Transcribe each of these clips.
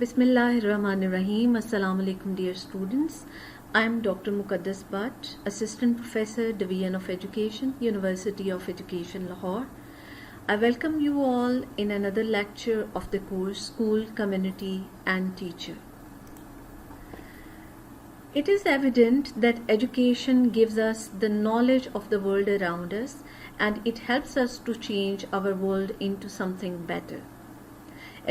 Bismillahirrahmanirrahim. Assalamu alaikum, dear students. I am Dr. Muqaddas Bhatt, Assistant Professor, Division of Education, University of Education, Lahore. I welcome you all in another lecture of the course School, Community and Teacher. It is evident that education gives us the knowledge of the world around us, and it helps us to change our world into something better.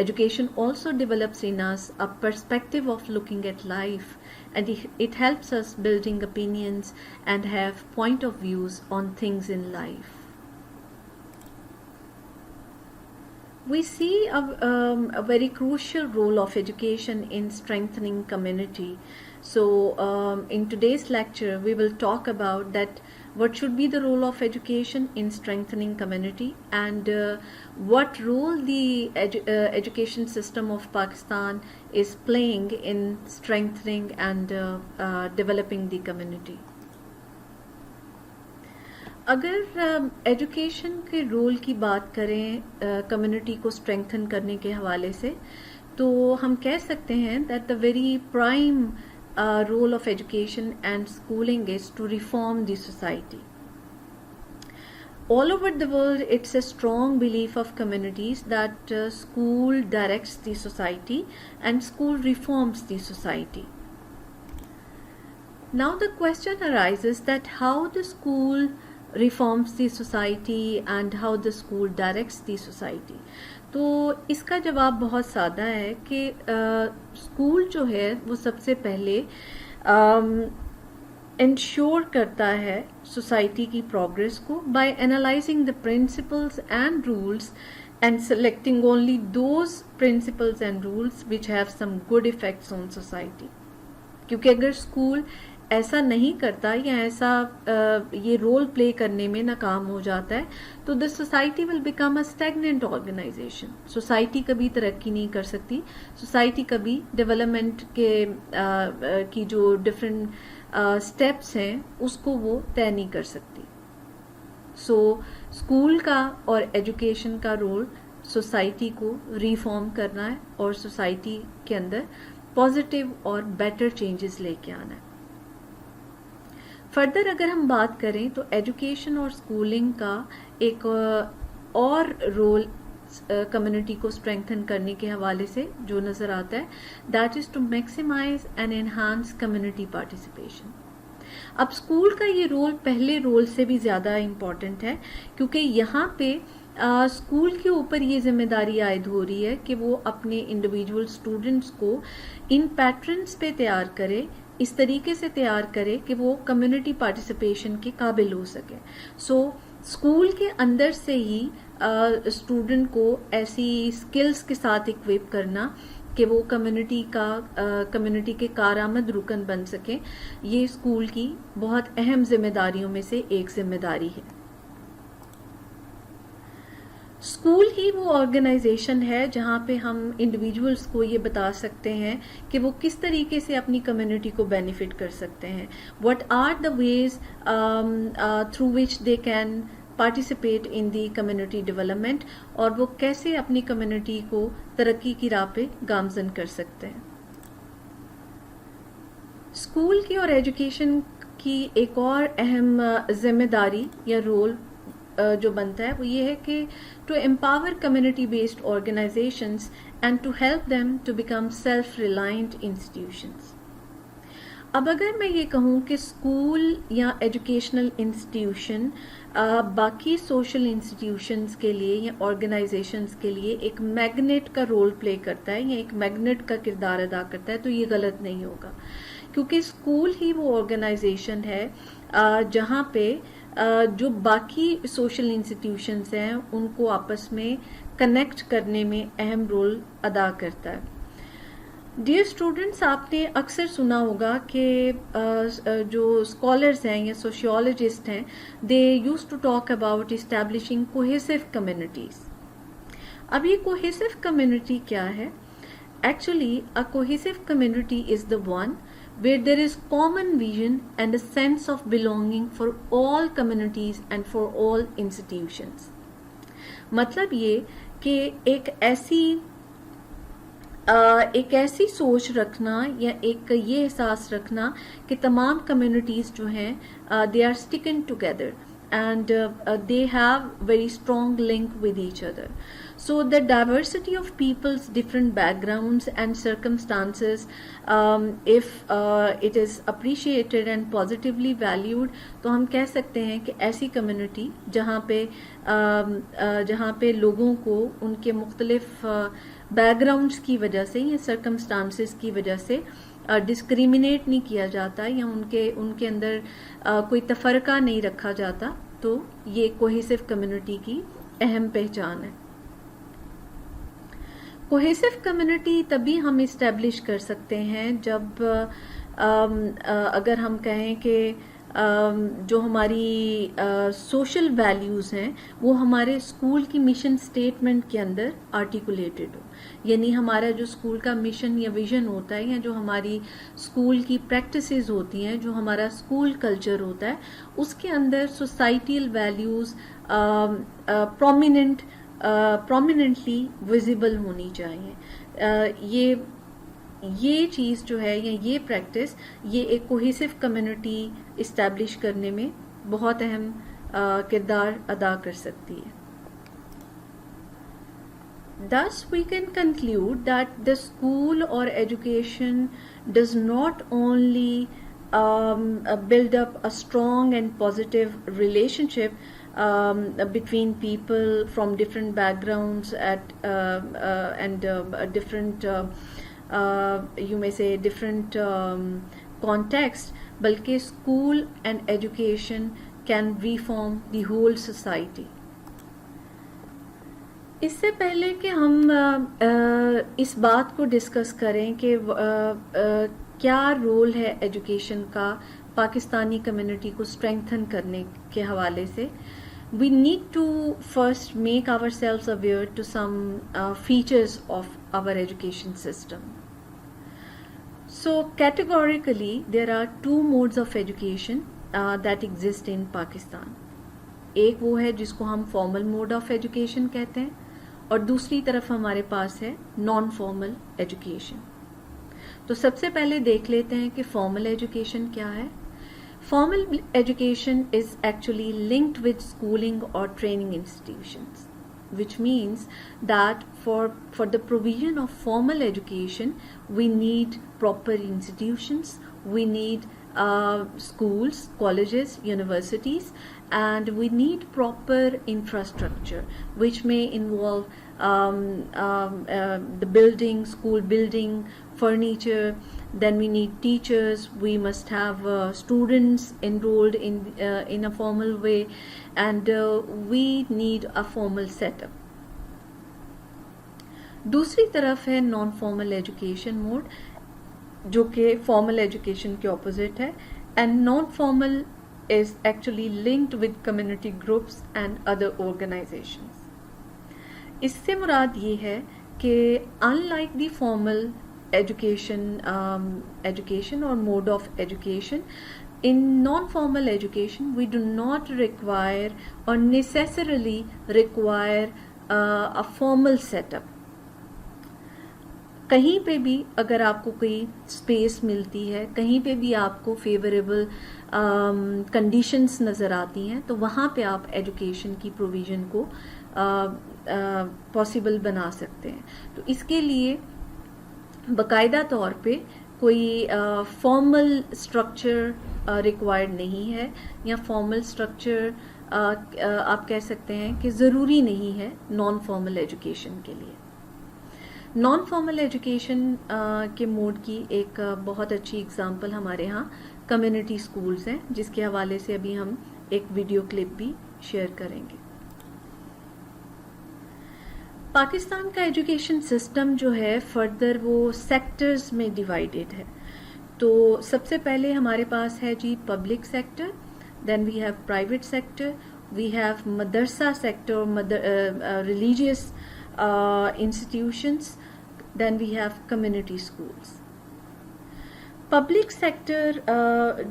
Education also develops in us a perspective of looking at life, and it helps us building opinions and have point of views on things in life. We see a very crucial role of education in strengthening community. So in today's lecture, we will talk about that what should be the role of education in strengthening community, and what role the education system of Pakistan is playing in strengthening and developing the community. अगर education के role की बात करें community को strengthen करने के हवाले से, तो हम कह सकते हैं that the very prime role of education and schooling is to reform the society. All over the world, it's a strong belief of communities that school directs the society and school reforms the society. Now the question arises that how the school reforms the society and how the school directs the society. तो इसका जवाब बहुत सादा है कि school जो है वो सबसे पहले इंश्योर करता है सोसाइटी की प्रोग्रेस को by analysing the principles and rules and selecting only those principles and rules which have some good effects on society. क्योंकि अगर स्कूल ऐसा नहीं करता या ऐसा ये रोल प्ले करने में नाकाम हो जाता है, तो the society will become a stagnant organisation. Society कभी तरक्की नहीं कर सकती, सोसाइटी कभी डेवलपमेंट के की जो डिफरेंट स्टेप्स हैं उसको वो तय नहीं कर सकती. सो स्कूल का और एजुकेशन का रोल सोसाइटी को रिफॉर्म करना है और सोसाइटी के अंदर पॉजिटिव और बेटर चेंजेस लेके आना है. फर्दर अगर हम बात करें तो एजुकेशन और स्कूलिंग का एक और रोल कम्युनिटी को स्ट्रेंथन करने के हवाले से जो नज़र आता है, that is to maximise and enhance community participation. अब स्कूल का ये रोल पहले रोल से भी ज़्यादा इम्पॉर्टेंट है, क्योंकि यहाँ पे स्कूल के ऊपर ये जिम्मेदारी आयद हो रही है कि वो अपने इंडिविजुअल स्टूडेंट्स को इन पैटर्न्स पे तैयार करे, इस तरीके से तैयार करे कि वो कम्युनिटी पार्टिसिपेशन के काबिल हो सके. सो स्कूल के अंदर से ही स्टूडेंट को ऐसी स्किल्स के साथ इक्विप करना कि वो कम्युनिटी के कारआमद रुकन बन सके, ये स्कूल की बहुत अहम जिम्मेदारियों में से एक जिम्मेदारी है. स्कूल ही वो ऑर्गेनाइजेशन है जहाँ पे हम इंडिविजुअल्स को ये बता सकते हैं कि वो किस तरीके से अपनी कम्युनिटी को बेनिफिट कर सकते हैं. What are the ways through which they can participate in the community development, और वो कैसे अपनी कम्युनिटी को तरक्की की राह पे गामजन कर सकते हैं. स्कूल की और एजुकेशन की एक और अहम जिम्मेदारी या रोल जो बनता है वो ये है कि to empower community based organisations and to help them to become self reliant institutions. अब अगर मैं ये कहूँ कि स्कूल या एजुकेशनल इंस्टीट्यूशन बाकी सोशल इंस्टीट्यूशंस के लिए या ऑर्गेनाइजेशंस के लिए एक मैग्नेट का रोल प्ले करता है या एक मैग्नेट का किरदार अदा करता है, तो ये गलत नहीं होगा, क्योंकि स्कूल ही वो ऑर्गेनाइजेशन है जहाँ पे जो बाकी सोशल इंस्टीट्यूशंस हैं उनको आपस में कनेक्ट करने में अहम रोल अदा करता है. डियर स्टूडेंट्स, आपने अक्सर सुना होगा कि जो स्कॉलर्स हैं या सोशियोलॉजिस्ट हैं, they used to talk about establishing cohesive communities. अब ये कोहेसिव कम्युनिटी क्या है? Actually a cohesive community is the one where there is common vision and a sense of belonging for all communities and for all institutions. मतलब ये कि एक ऐसी एक ऐसी सोच रखना या एक ये एहसास रखना कि तमाम कम्युनिटीज़ जो हैं they are sticking together and they have very strong link with each other. So the diversity of people's different backgrounds and circumstances, if it is appreciated and positively valued, तो हम कह सकते हैं कि ऐसी कम्युनिटी जहाँ पे लोगों को उनके मुख्तलिफ बैकग्राउंड्स की वजह से या सर्कमस्टांसेस की वजह से डिस्क्रिमिनेट नहीं किया जाता या उनके अंदर कोई तफरका नहीं रखा जाता, तो ये कोहेसिव कम्युनिटी की अहम पहचान है. कोहेसिव कम्युनिटी तभी हम इस्टेब्लिश कर सकते हैं जब अगर हम कहें कि जो हमारी सोशल वैल्यूज़ हैं वो हमारे स्कूल की मिशन स्टेटमेंट के अंदर आर्टिकुलेटेड हो. यानी हमारा जो स्कूल का मिशन या विजन होता है या जो हमारी स्कूल की प्रैक्टिसेस होती हैं, जो हमारा स्कूल कल्चर होता है, उसके अंदर सोसाइटल वैल्यूज़ प्रोमिनेंटली विजिबल होनी चाहिए. ये चीज़ जो है या ये प्रैक्टिस ये एक कोहेसिव कम्युनिटी इस्टेब्लिश करने में बहुत अहम किरदार अदा कर सकती है. Thus, we can conclude that the school or education does not only build up a strong and positive relationship between people from different backgrounds and different you may say different context, बल्कि school and education can reform the whole society. इससे पहले कि हम इस बात को discuss करें कि क्या रोल है एजुकेशन का पाकिस्तानी कम्युनिटी को स्ट्रेंथन करने के हवाले से, we need to first make ourselves aware to some features of our education system. So categorically there are two modes of education that exist in Pakistan. एक वो है जिसको हम फॉर्मल मोड ऑफ एजुकेशन कहते हैं और दूसरी तरफ हमारे पास है नॉन फॉर्मल एजुकेशन. तो सबसे पहले देख लेते हैं कि फॉर्मल एजुकेशन क्या है. Formal education is actually linked with schooling or training institutions, which means that for the provision of formal education, we need proper institutions, we need schools, colleges, universities, and we need proper infrastructure, which may involve the building, school building, furniture. Then we need teachers. We must have students enrolled in a formal way, and we need a formal setup. दूसरी तरफ है non formal education mode, जो कि formal education के opposite है. And non formal is actually linked with community groups and other organizations. इससे मुराद ये है कि unlike the formal education or mode of education, in non-formal education we do not require or necessarily require a formal setup. कहीं पे भी अगर आपको कोई स्पेस मिलती है, कहीं पे भी आपको फेवरेबल कंडीशंस नज़र आती हैं, तो वहाँ पे आप एजुकेशन की प्रोविज़न को पॉसिबल बना सकते हैं. तो इसके लिए बाकायदा तौर पे कोई फॉर्मल स्ट्रक्चर रिक्वायर्ड नहीं है या फॉर्मल स्ट्रक्चर आप कह सकते हैं कि ज़रूरी नहीं है नॉन फॉर्मल एजुकेशन के लिए. नॉन फॉर्मल एजुकेशन के मोड की एक बहुत अच्छी एग्जांपल हमारे यहाँ कम्युनिटी स्कूल्स हैं, जिसके हवाले से अभी हम एक वीडियो क्लिप भी शेयर करेंगे. पाकिस्तान का एजुकेशन सिस्टम जो है फर्दर वो सेक्टर्स में डिवाइडेड है. तो सबसे पहले हमारे पास है जी public sector, then we have private sector, we have madrasa sector, religious institutions, then we have community schools. Public sector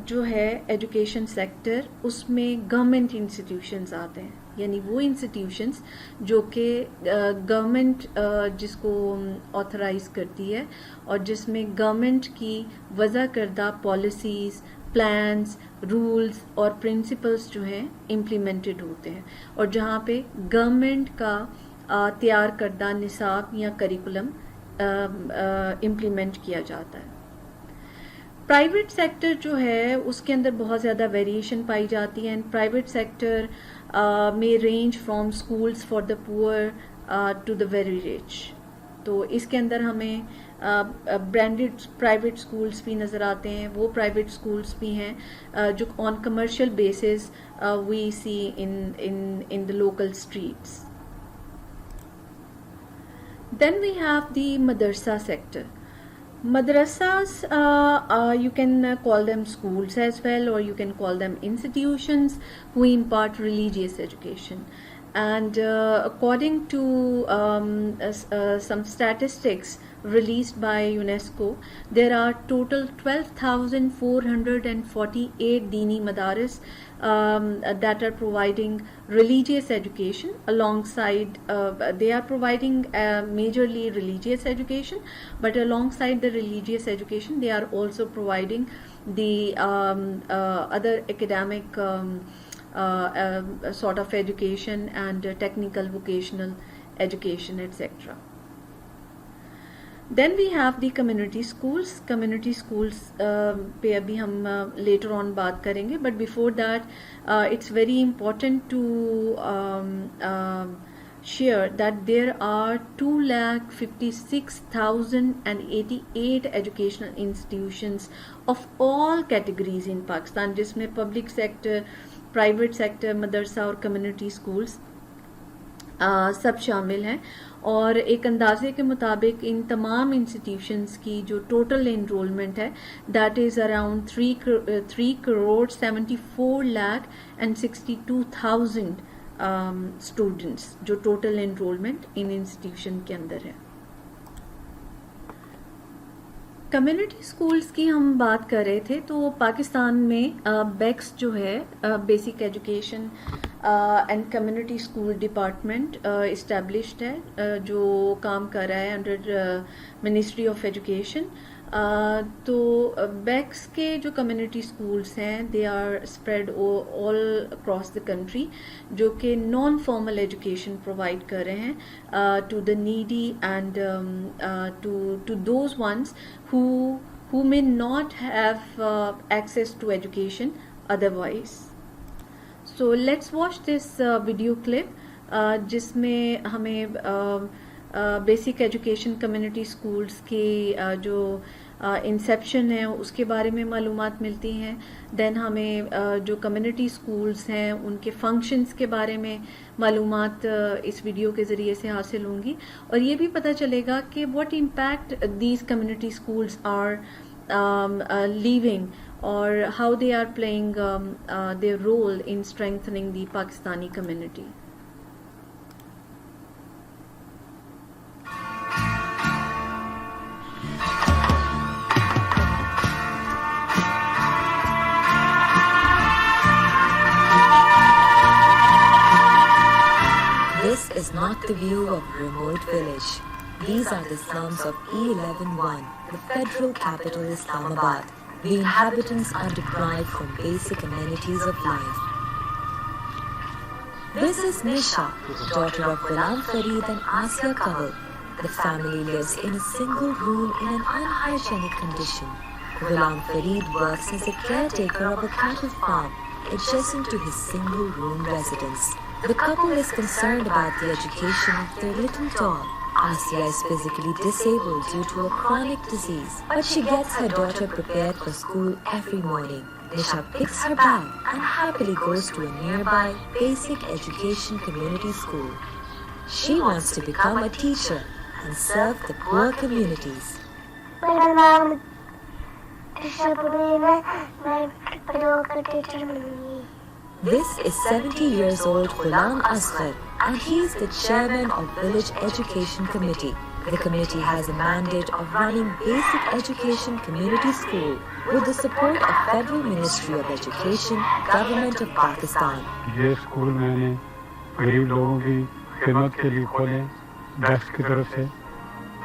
जो है एजुकेशन सेक्टर, उसमें गवर्नमेंट इंस्टीट्यूशंस आते हैं. यानी वो इंस्टीट्यूशंस जो कि गवर्नमेंट जिसको ऑथराइज करती है और जिसमें गवर्नमेंट की वज़ा करदा पॉलिसीज़, प्लान्स, रूल्स और प्रिंसिपल्स जो हैं इम्प्लीमेंटेड होते हैं और जहाँ पे गवर्नमेंट का तैयार करदा निसाब या करिकुलम इम्प्लीमेंट किया जाता है। प्राइवेट सेक्टर जो है उसके अंदर बहुत ज़्यादा वेरिएशन पाई जाती है एंड प्राइवेट सेक्टर में range from schools for the poor to the very rich. तो इसके अंदर हमें ब्रांडेड प्राइवेट स्कूल्स भी नज़र आते हैं, वो प्राइवेट स्कूल्स भी हैं जो on commercial basis we see in the local streets. Then we have the madrasa sector. Madrasas, you can call them schools as well, or you can call them institutions who impart religious education. And according to some statistics released by UNESCO, there are total 12,448 Dini Madaris that are providing religious education alongside, they are providing majorly religious education, but alongside the religious education, they are also providing the other academic sort of education and technical vocational education, etc. Then we have the community schools. Community schools पे अभी हम later on बात करेंगे, but before that it's very important to share that there are 2,56,088 educational institutions of all categories in Pakistan, जिसमें public sector, private sector, मदरसा और community schools सब शामिल हैं और एक अंदाजे के मुताबिक इन तमाम इंस्टीट्यूशंस की जो टोटल एनरोलमेंट है दैट इज़ अराउंड 3,74,62,000 स्टूडेंट्स जो टोटल एनरोलमेंट इन इंस्टीट्यूशन के अंदर है। कम्युनिटी स्कूल्स की हम बात कर रहे थे तो पाकिस्तान में बेक्स जो है basic education and community school department established है जो काम कर रहा है अंडर मिनिस्ट्री ऑफ एजुकेशन। तो बेक्स के जो कम्युनिटी स्कूल्स हैं they are spread all across the country जो कि नॉन फॉर्मल एजुकेशन प्रोवाइड कर रहे हैं to the needy and to those ones who may not have access to education otherwise. So let's watch this video clip जिसमें हमें basic education community schools की जो Inception है उसके बारे में मालूमात मिलती हैं। देन हमें जो कम्युनिटी स्कूल्स हैं उनके फंक्शंस के बारे में मालूमात इस वीडियो के ज़रिए से हासिल होंगी और ये भी पता चलेगा कि what impact these community schools are leaving और how they are playing their role in strengthening the Pakistani community. This is not the view of a remote village. These are the slums of E11-1, the federal capital Islamabad. The inhabitants are deprived from basic amenities of life. This is Nisha, the daughter of Ghulam Fareed and Asya Kahal. The family lives in a single room in an unhygienic condition. Ghulam Fareed works as a caretaker of a cattle farm adjacent to his single room residence. The couple is concerned about the education of their little dog. Asya is physically disabled due to a chronic disease, but she gets her daughter prepared for school every morning. Nisha picks her bag and happily goes to a nearby basic education community school. She wants to become a teacher and serve the poor communities. This is 70 years old Ghulam Asghar and he is the chairman of Village Education Committee. The committee has a mandate of running basic education community school with the support of Federal Ministry of Education, Government of Pakistan. ये school मैंने गरीब लोगों की खिदमत के लिए खोलें desk की तरफ से।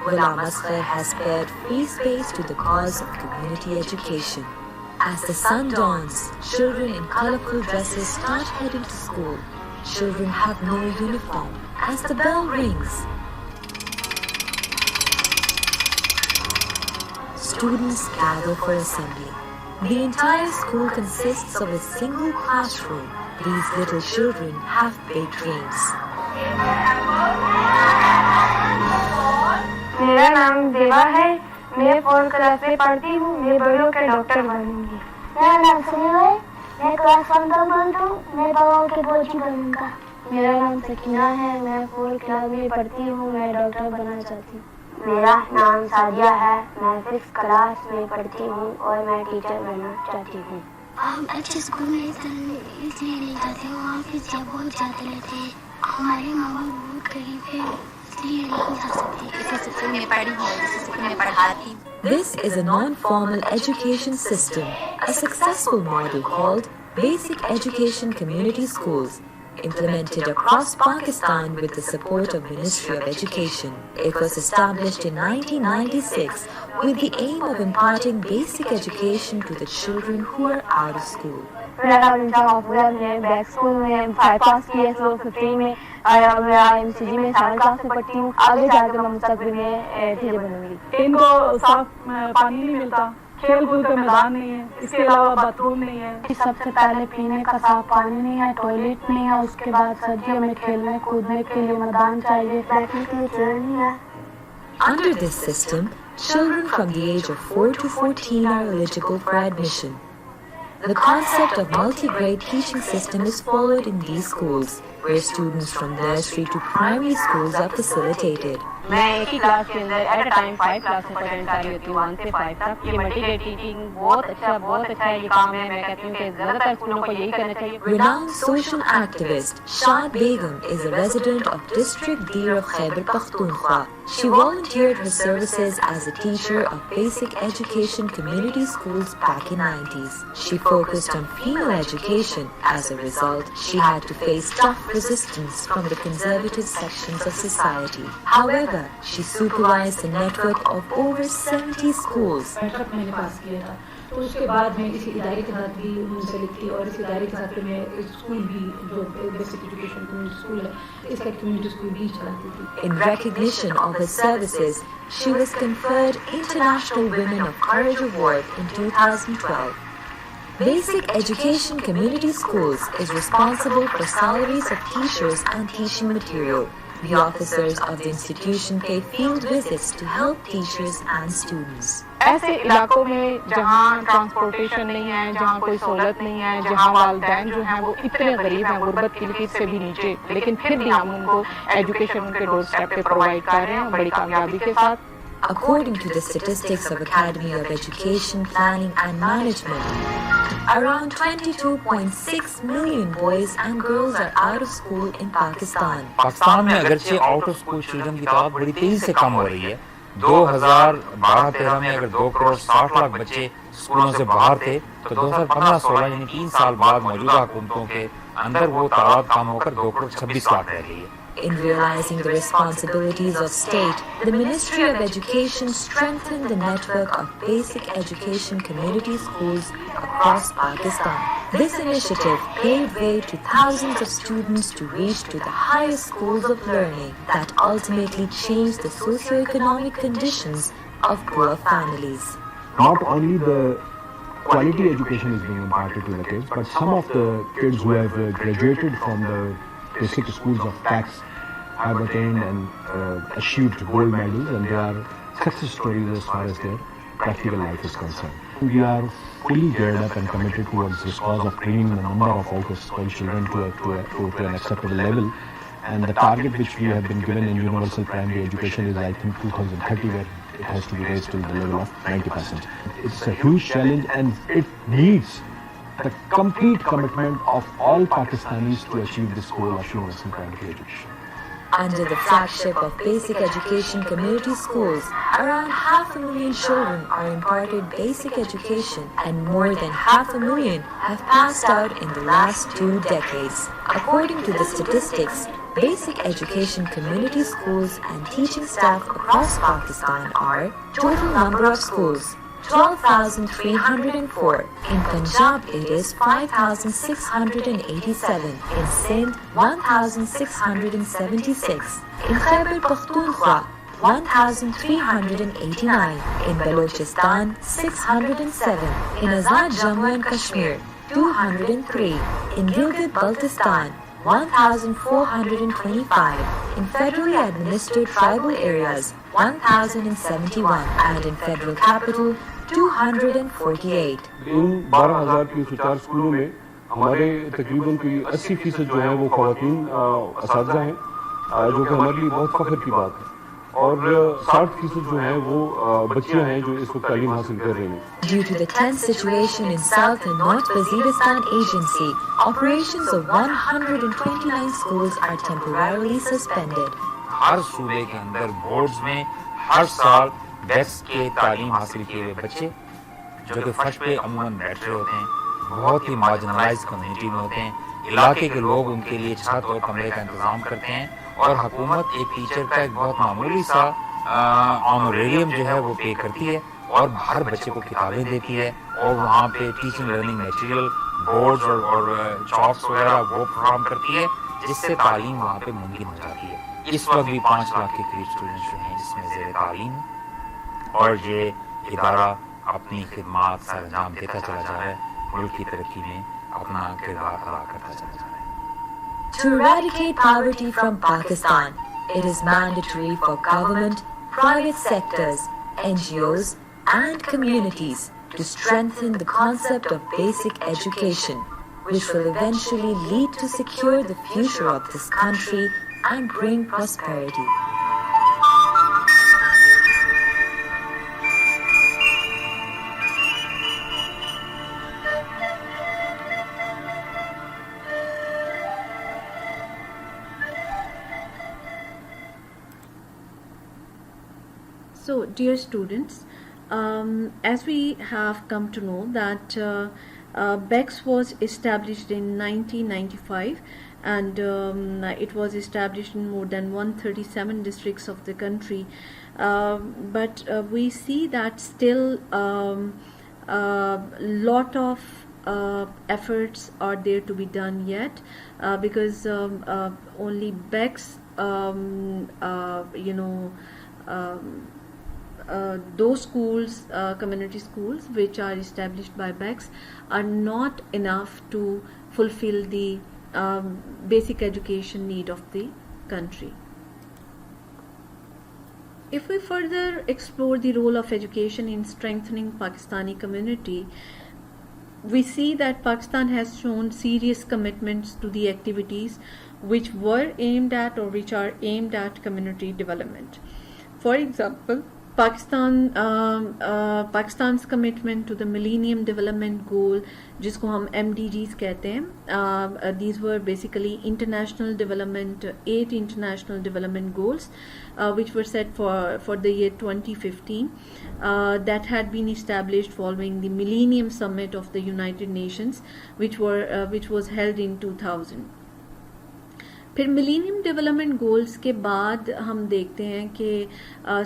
Ghulam Asghar has spared free space to the cause of community education. As the sun dawns, children in colorful dresses start heading to school. Children have no uniform. As the bell rings, students gather for assembly. The entire school consists of a single classroom. These little children have big dreams. मेरा नाम देवा है, मैं 4th class में पढ़ती हूँ, मैं बड़ों के डॉक्टर बनूंगी। मेरा नाम सुनील है, मैं क्लास 1 तक पढ़ती हूँ, मैं बड़ों के फौजी बनूंगा। मेरा नाम सकीना है, मैं 4th क्लास में पढ़ती हूँ, मैं डॉक्टर बनना चाहती हूँ। मेरा नाम सादिया है, मैं 5th क्लास में पढ़ती हूँ और मैं टीचर बनना चाहती हूँ। हम अच्छे स्कूल में इसलिए नहीं जाते, वहाँ पे बहुत जाते रहते हैं। हमारे माँ बाप बहुत गरीब है, इसलिए नहीं जा सकते। इस स्कूल में पढ़ी हूँ, इस स्कूल में पढ़ाती हूँ। This is a non-formal education system, a successful model called Basic Education Community Schools, implemented across Pakistan with the support of Ministry of Education. It was established in 1996 with the aim of imparting basic education to the children who are out of school. मेरा नाम इंसान अफजल है, back school में 5 पास किए, 15 में आया, मैं MCG में 7 क्लास में पढ़ती हूँ। आगे जाकर मैं मुस्तकबिल में टीचर बनूंगी। इनको साफ पानी नहीं मिलता, खेल कूद का मैदान नहीं है, इसके अलावा बाथरूम नहीं है। सबसे पहले पीने का साफ पानी नहीं है, टॉयलेट नहीं है, उसके बाद सर्दियों में खेलने कूदने के लिए मैदान चाहिए, बैठने के लिए चेयर नहीं है। Under this system, children from the age of 4 to 14 are eligible for admission. The concept of multi-grade teaching system is followed in these schools, where students from nursery to primary schools are facilitated. मैं एक ही class के अंदर at a time 5 classes attend कर लेती हूँ, 1 से 5 तक। ये मल्टी-ग्रेड टीचिंग बहुत अच्छा है, ये काम है। मैं कहती हूँ कि ज़्यादातर स्कूलों को यही करना चाहिए। Renowned social activist Shad Begum is a resident of District Dir of Khyber Pakhtunkhwa. She volunteered her services as a teacher of basic education community schools back in 90s. She focused on female education. As a result, she had to face tough resistance from the conservative sections of society. However, she supervised a network of over 70 schools. मैंने पास किया था, तो उसके बाद मैं इसी इदारे के साथ भी मुंसलिक थी और इस इदारे के साथ मैं स्कूल भी, जो बेसिक एजुकेशन कम्युनिटी स्कूल है, इसका कम्युनिटी स्कूल भी चलाती थी। In recognition of her services, she was conferred International Women of Courage Award in 2012. Basic Education Community Schools is responsible for salaries of teachers and teaching material. The officers of the institution pay field visits to help teachers and students. ऐसे इलाकों में जहाँ transportation नहीं है, जहाँ कोई सहूलत नहीं है, जहाँ वालिदैन जो हैं वो इतने गरीब हैं, गुर्बत की लिमिट से भी नीचे, लेकिन फिर भी हम उनको एजुकेशन उनके डोर स्टेप पे प्रोवाइड कर रहे हैं बड़ी कामयाबी के साथ। According to the statistics of Academy of Education, Planning and Management, around 22.6 million boys and girls are out of school in Pakistan. Pakistan में अगरचे आउट ऑफ स्कूल चिल्ड्रन की तादाद बड़ी तेजी से कम हो रही है। 2012-13 में अगर 2 करोड़ 60 लाख बच्चे स्कूलों से बाहर थे, तो 2015-16 यानी 3 साल बाद मौजूदा हुकूमतों के अंदर वो तादाद कम होकर 2 करोड़ 26 लाख रह गई है। In realizing the responsibilities of state, the Ministry of Education strengthened the network of basic education community schools across Pakistan. This initiative paved way to thousands of students to reach to the highest schools of learning that ultimately changed the socio-economic conditions of poor families. Not only the quality education is being imparted to the kids, but some of the kids who have graduated from the basic schools of tax have attained and achieved gold medals, and they are success stories as far as their practical life is concerned. We are fully geared up and committed towards this cause of training the number of out-of-school children to an acceptable level. And the target which we have been given in universal primary education is, I think, 2030, where it has to be raised to the level of 90%. It's a huge challenge, and it needs the complete commitment of all Pakistanis to achieve this goal of universal primary education. Under the flagship of basic education community schools, around 500,000 children are imparted basic education and more than 500,000 have passed out in the last 2 decades. According to the statistics, basic education community schools and teaching staff across Pakistan are total number of schools 12,304. In Punjab it is 5,687. In Sindh 1,676. In Khyber Pakhtunkhwa 1,389. In Balochistan 607. In Azad Jammu and Kashmir 203. In Gilgit-Baltistan 1,425. In federally administered tribal areas 1,071. And in federal capital 248. इन 12,000 की सुचार स्कूलों में हमारे तकरीबन कोई 80% जो है वो ख़वातीन असातिज़ा हैं, जो कि हमारे लिए बहुत फ़ख्र की बात है, और 60% जो है वो बच्चियां हैं जो इस वक्त तालीम हासिल कर रही हैं. Due to the tense situation in South and North Waziristan Agency, operations of 129 schools are temporarily suspended. हर सूबे के अंदर बोर्ड्स में हर साल बेक्स के तालीम हासिल किए हुए बच्चे जो कि फर्श पे अमूमन बैठ रहे होते हैं, बहुत ही मार्जिनलाइज्ड कम्युनिटी में होते हैं, इलाके के लोग उनके लिए छत और कमरे का इंतजाम करते हैं और हुकूमत एक टीचर का एक बहुत मामूली सा ऑनरेरियम जो है वो पे करती है और हर बच्चे को किताबें देती है और वहाँ पे टीचिंग लर्निंग मटेरियल बोर्ड्स और चॉक्स वगैरह वो प्रोग्राम करती है, जिससे तालीम वहाँ पे मुमकिन हो जाती है. इस वक्त भी 5 लाख के करीब स्टूडेंट्स जो हैं जिसमें ज़ेर तालीम, और ये इदारा अपनी खिदमात से अंजाम देता चला जा रहा है, मुल्क की तरक्की में अपना किरदार अदा करता चला जा रहा है. To eradicate poverty from Pakistan, it is mandatory for government, private sectors, NGOs, and communities to strengthen the concept of basic education, which will eventually lead to secure the future of this country and bring prosperity. So, dear students, as we have come to know that BEX was established in 1995 and it was established in more than 137 districts of the country, but we see that still lot of efforts are there to be done yet, because only BEX, those schools, community schools which are established by BEX are not enough to fulfill the basic education need of the country. If we further explore the role of education in strengthening Pakistani community, we see that Pakistan has shown serious commitments to the activities which were aimed at or which are aimed at community development. For example, Pakistan's commitment to the Millennium Development Goal, जिसको हम MDGs कहते हैं, these were basically international development, 8 international development goals, which were set for the year 2015, that had been established following the Millennium Summit of the United Nations, which was held in 2000. फिर millennium development goals के बाद हम देखते हैं कि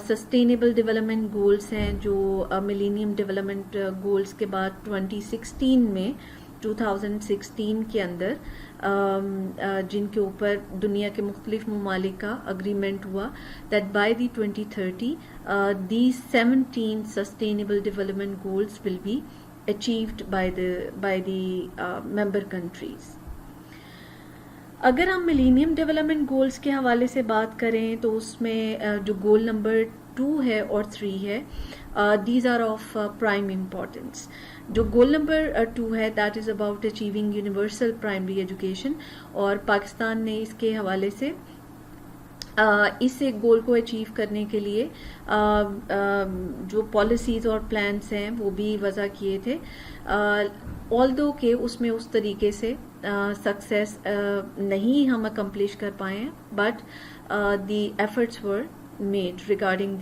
sustainable development goals हैं जो millennium development goals के बाद 2016 के अंदर जिनके ऊपर दुनिया के मुख्तलिफ ममालिक का अग्रीमेंट हुआ that by the 2030 these 17 sustainable development goals will be achieved by the member countries. अगर हम मिलीनियम डेवलपमेंट गोल्स के हवाले से बात करें तो उसमें जो गोल नंबर 2 है और 3 है, these are of prime importance. जो गोल नंबर 2 है that is about achieving universal primary education, और पाकिस्तान ने इसके हवाले से इस एक गोल को अचीव करने के लिए जो पॉलिसीज़ और प्लान्स हैं वो भी वज़ा किए थे, ऑल्दो के उसमें उस तरीके से सक्सेस नहीं हम अकम्प्लिश कर पाए हैं, but the efforts were made regarding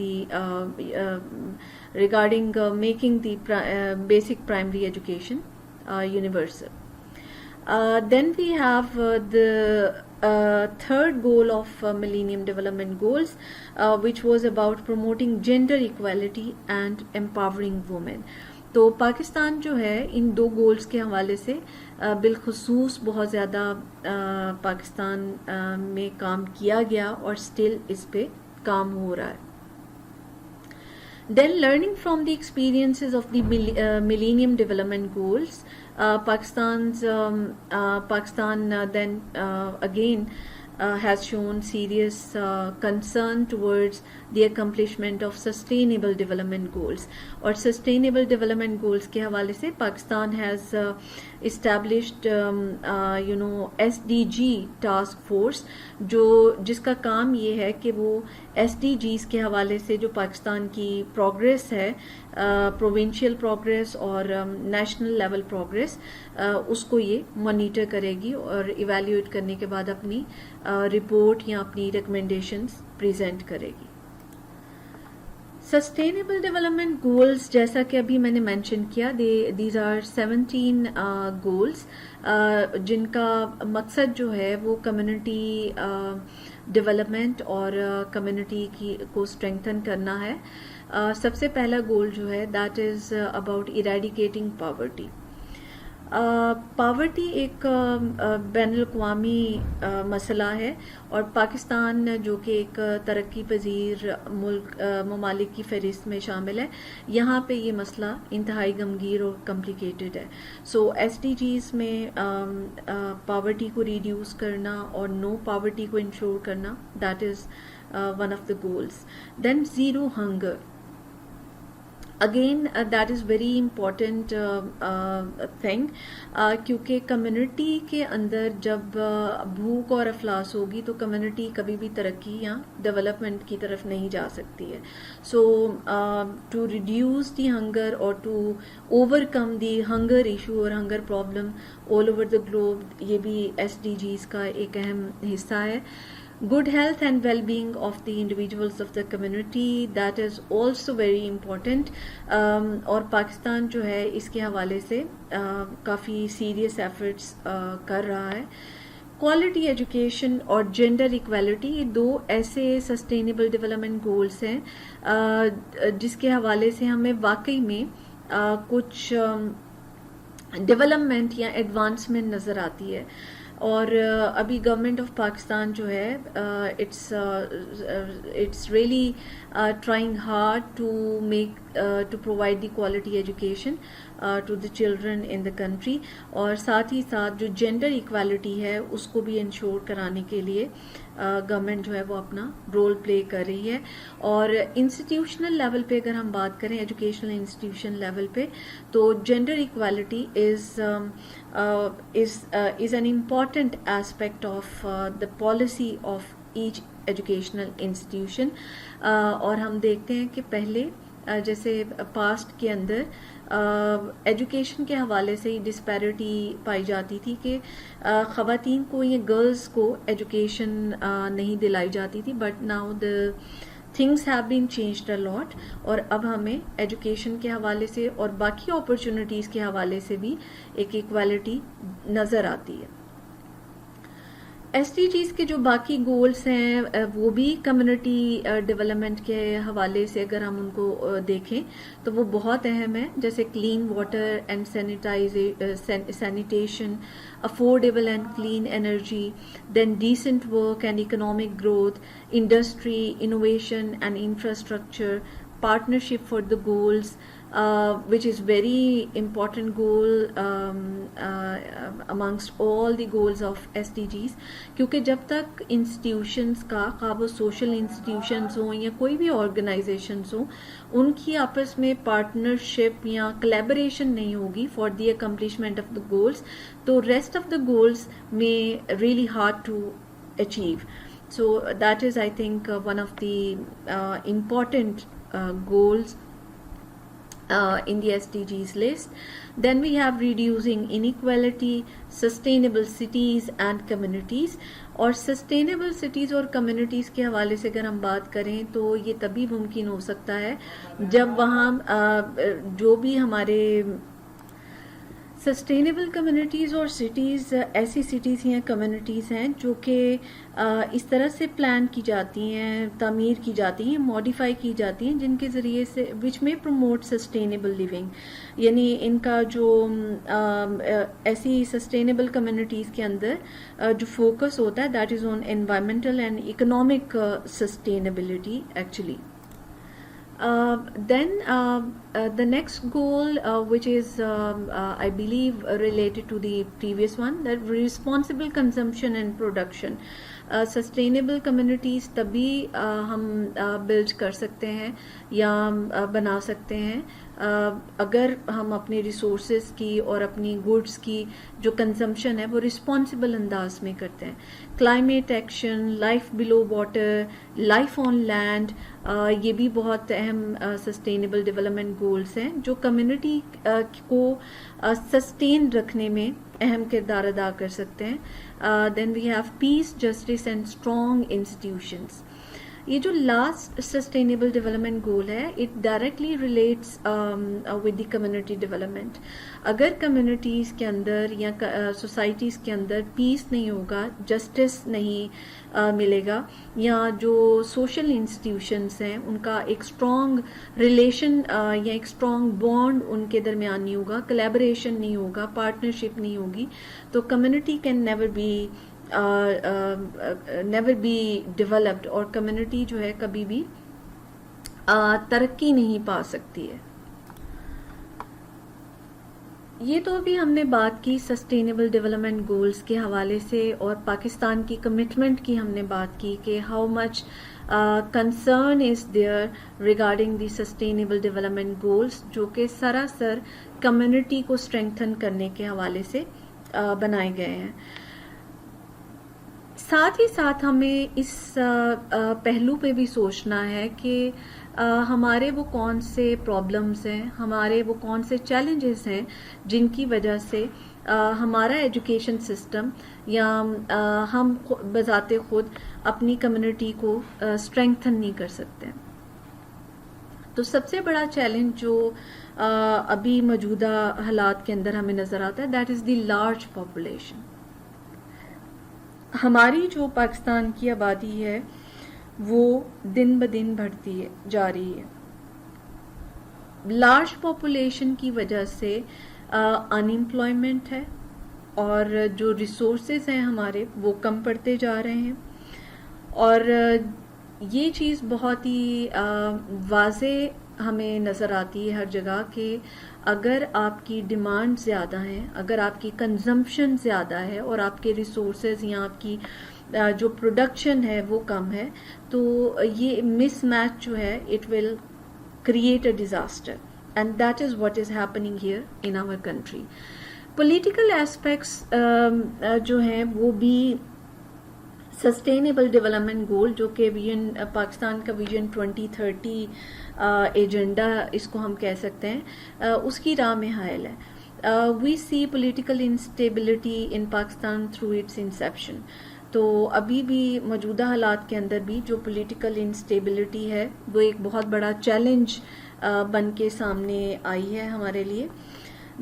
making the basic primary education universal. Then we have the third goal of Millennium Development Goals, which was about promoting gender equality and empowering women. तो पाकिस्तान जो है इन दो goals के हवाले से बिलखुसूस बहुत ज़्यादा पाकिस्तान में काम किया गया और स्टिल इस पे काम हो रहा है. Then learning from the experiences of the Millennium Development Goals, Pakistan then again has shown serious concern towards the accomplishment of sustainable development goals. और sustainable development goals के हवाले से Pakistan has established SDG task force जिसका काम ये है कि वो SDGs के हवाले से जो पाकिस्तान की प्रोग्रेस है, प्रोविंशियल प्रोग्रेस और नेशनल लेवल प्रोग्रेस, उसको ये मॉनिटर करेगी और इवैल्यूएट करने के बाद अपनी रिपोर्ट या अपनी रिकमेंडेशंस प्रेजेंट करेगी. सस्टेनेबल डेवलपमेंट गोल्स, जैसा कि अभी मैंने मेंशन किया, दीज आर 17 गोल्स जिनका मकसद जो है वो कम्युनिटी डेवलपमेंट और कम्युनिटी को स्ट्रेंथन करना है. सबसे पहला गोल जो है that is about eradicating poverty. Poverty एक बैनुल-अक़वामी मसला है और पाकिस्तान जो कि एक तरक्की पजीर ममालिक की फहरिस्त में शामिल है, यहाँ पे ये मसला इंतहाई गमगीर और कॉम्प्लिकेटेड है. सो SDGs में पॉवर्टी को रिड्यूस करना और नो पॉवर्टी को इंश्योर करना, that is one of the goals. Than zero hunger. Again that is very important thing, क्योंकि कम्युनिटी के अंदर जब भूख और अफलास होगी तो कम्युनिटी कभी भी तरक्की या डेवलपमेंट की तरफ नहीं जा सकती है. So to reduce the hunger और to overcome the hunger issue और hunger problem all over the globe, ये भी SDGs का एक अहम हिस्सा है. Good health and well-being of the individuals of the community, that is also very important. और पाकिस्तान जो है इसके हवाले से काफ़ी सीरियस एफर्ट्स कर रहा है. क्वालिटी एजुकेशन और जेंडर इक्वालिटी, ये दो ऐसे सस्टेनेबल डेवलपमेंट गोल्स हैं जिसके हवाले से हमें वाकई में कुछ डेवलपमेंट या एडवांसमेंट नज़र आती है. और अभी गवर्नमेंट ऑफ पाकिस्तान जो है it's really trying hard to provide the quality education to the children in the country, और साथ ही साथ जो जेंडर इक्वालिटी है उसको भी इंश्योर कराने के लिए गवर्नमेंट जो है वो अपना रोल प्ले कर रही है. और इंस्टीट्यूशनल लेवल पे अगर हम बात करें, एजुकेशनल इंस्टीट्यूशन लेवल पे, तो gender equality is an important aspect of the policy of each educational institution. और हम देखते हैं कि पहले जैसे पास्ट के अंदर एजुकेशन के हवाले से ही डिस्पैरिटी पाई जाती थी कि ख़वातीन को या गर्ल्स को एजुकेशन नहीं दिलाई जाती थी, but now the things have been changed a lot और अब हमें एजुकेशन के हवाले से और बाकी अपॉर्चुनिटीज़ के हवाले से भी एक इक्वालिटी नज़र आती है. SDGs के जो बाकी गोल्स हैं वो भी कम्युनिटी डेवलपमेंट के हवाले से अगर हम उनको देखें तो वो बहुत अहम है, जैसे clean water and sanitation, affordable and clean energy, then decent work and economic growth, industry, innovation and infrastructure, partnership for the goals, which is very important goal amongst all the goals of SDGs. क्योंकि जब तक institutions का वो social institutions हो या कोई भी organizations हो, उनकी आपस में partnership या collaboration नहीं होगी for the accomplishment of the goals, तो rest of the goals may really hard to achieve. So that is, I think, one of the important goals in the SDGs list. Then we have reducing inequality, sustainable cities and communities. और sustainable cities और communities के हवाले से अगर हम बात करें तो ये तभी मुमकिन हो सकता है जब वहाँ जो भी हमारे सस्टेनेबल कम्युनिटीज़ और सिटीज़ ऐसी सिटीज़ या कम्युनिटीज़ हैं जो कि इस तरह से प्लान की जाती हैं, तामीर की जाती हैं, मॉडिफाई की जाती हैं जिनके ज़रिए से विच में प्रमोट सस्टेनेबल लिविंग, यानी इनका जो ऐसी सस्टेनेबल कम्युनिटीज़ के अंदर जो फोकस होता है that is on environmental and economic sustainability actually. Then the next goal, which is I believe related to the previous one, that responsible consumption and production. Sustainable communities तभी हम build कर सकते हैं या बना सकते हैं अगर हम अपने resources की और अपनी goods की जो consumption है वो responsible अंदाज में करते हैं. Climate action, life below water, life on land, ये भी बहुत अहम sustainable development goals हैं जो community को sustain रखने में अहम किरदार अदा कर सकते हैं. Then we have peace, justice and strong institutions. ये जो लास्ट सस्टेनेबल डेवलपमेंट गोल है it directly relates with the community development. अगर कम्युनिटीज़ के अंदर या सोसाइटीज़ के अंदर पीस नहीं होगा, जस्टिस नहीं मिलेगा या जो सोशल इंस्टीट्यूशंस हैं उनका एक स्ट्रॉन्ग रिलेशन या एक स्ट्रॉन्ग बॉन्ड उनके दरमियान नहीं होगा, कोलैबोरेशन नहीं होगा, पार्टनरशिप नहीं होगी, तो community can never be developed और कम्युनिटी जो है कभी भी तरक्की नहीं पा सकती है. ये तो अभी हमने बात की सस्टेनेबल डेवलपमेंट गोल्स के हवाले से और पाकिस्तान की कमिटमेंट की हमने बात की कि how much concern is there regarding the sustainable development goals जो कि सरासर कम्युनिटी को स्ट्रेंथन करने के हवाले से बनाए गए हैं. साथ ही साथ हमें इस पहलू पे भी सोचना है कि हमारे वो कौन से प्रॉब्लम्स हैं, हमारे वो कौन से चैलेंजेस हैं जिनकी वजह से हमारा एजुकेशन सिस्टम या हम बजाते खुद अपनी कम्युनिटी को स्ट्रेंथन नहीं कर सकते. तो सबसे बड़ा चैलेंज जो अभी मौजूदा हालात के अंदर हमें नज़र आता है that is the large population. हमारी जो पाकिस्तान की आबादी है वो दिन ब दिन बढ़ती जा रही है. लार्ज पॉपुलेशन की वजह से अनएम्प्लॉयमेंट है और जो रिसोर्सेज हैं हमारे वो कम पड़ते जा रहे हैं. और ये चीज़ बहुत ही वाज़े हमें नज़र आती है हर जगह कि अगर आपकी डिमांड ज़्यादा है, अगर आपकी कंजम्पशन ज़्यादा है और आपके रिसोर्सेज या आपकी जो प्रोडक्शन है वो कम है तो ये मिसमैच जो है it will create a disaster and that is what is happening here in our country. Political aspects जो हैं वो भी सस्टेनेबल डेवलपमेंट गोल जो कि विजन पाकिस्तान का विजन 2030 एजेंडा इसको हम कह सकते हैं उसकी राह में हायल है. We see political instability in Pakistan through its inception. तो अभी भी मौजूदा हालात के अंदर भी जो पॉलिटिकल इंस्टेबिलिटी है वो एक बहुत बड़ा चैलेंज बन के सामने आई है हमारे लिए.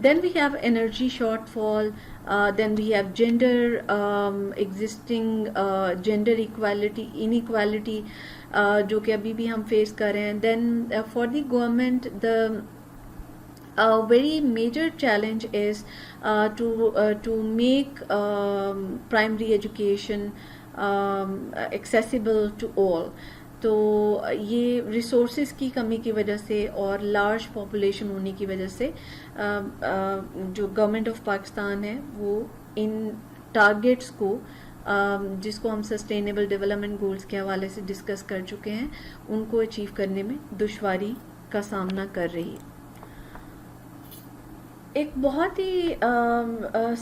Then we have energy shortfall, then we have existing gender inequality जो कि अभी भी हम फेस कर रहे हैं. Then for the government the very major challenge is to make primary education accessible to all. तो ये रिसोर्सेज की कमी की वजह से और लार्ज पॉपुलेशन होने की वजह से जो गवर्नमेंट ऑफ पाकिस्तान है वो इन टारगेट्स को जिसको हम सस्टेनेबल डेवलपमेंट गोल्स के हवाले से डिस्कस कर चुके हैं उनको अचीव करने में दुश्वारी का सामना कर रही है. एक बहुत ही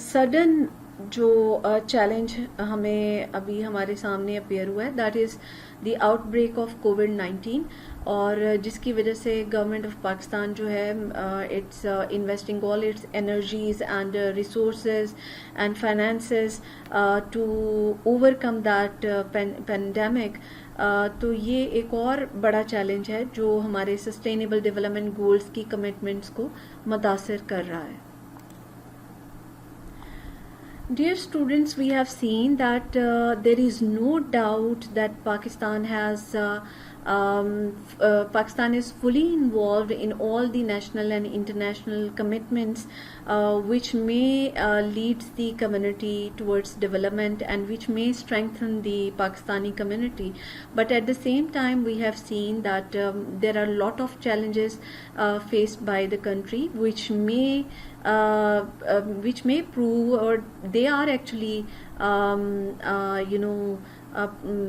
सडन जो चैलेंज हमें अभी हमारे सामने अपेयर हुआ है that is the outbreak of कोविड-19 और जिसकी वजह से गवर्नमेंट ऑफ पाकिस्तान जो है it's investing all its energies and resources and finances to overcome that pandemic. तो ये एक और बड़ा चैलेंज है जो हमारे सस्टेनेबल डेवलपमेंट गोल्स की कमिटमेंट्स को मुतासिर कर रहा है। Dear students, we have seen that there is no doubt that Pakistan is fully involved in all the national and international commitments which may lead the community towards development and which may strengthen the Pakistani community. But at the same time, we have seen that there are a lot of challenges faced by the country which may prove, or they are actually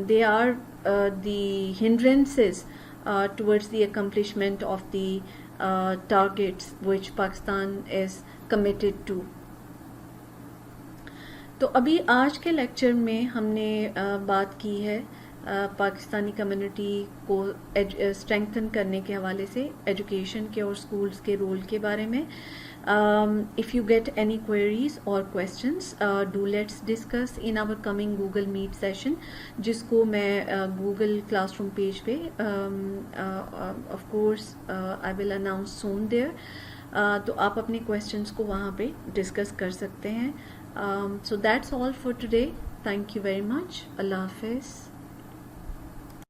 they are the hindrances towards the accomplishment of the targets which Pakistan is committed to. तो अभी आज के lecture में हमने बात की है Pakistani community को स्ट्रेंथन करने के हवाले से एजुकेशन के और स्कूल्स के रोल के बारे में। If you get any queries or questions, do let's discuss in our coming Google Meet session, जिसको मैं Google Classroom page पे of course I will announce soon there. तो आप अपने questions को वहाँ पे discuss कर सकते हैं। So that's all for today. Thank you very much. Allah Hafiz.